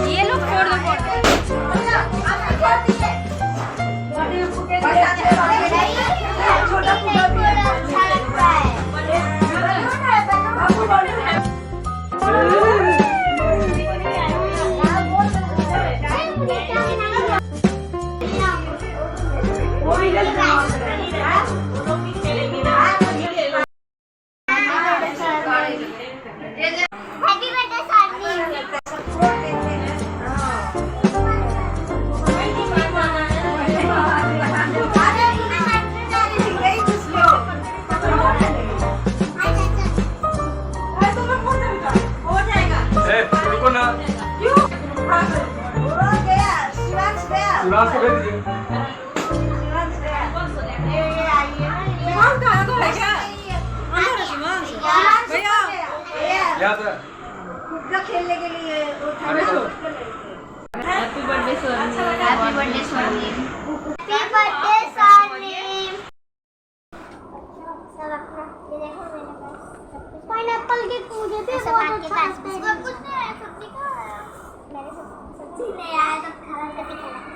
ये लोग फोड़ दो फोड़ दो। शिवांश को भेज दीजिए। शिवांश खाना तो है क्या? अंदर है शिवांश। भैया यहाँ पे खेलने के लिए happy birthday Swarnim. Happy birthday Swarnim. Happy birthday Sanim. सब अपना ये देखो मेरे पास पाइनएप्पल के मुझे भी बहुत अच्छा लगता है। कुछ नहीं आया, सब्जी का आया। मेरे सब्जी नहीं आया तो खाना कैसे खाना।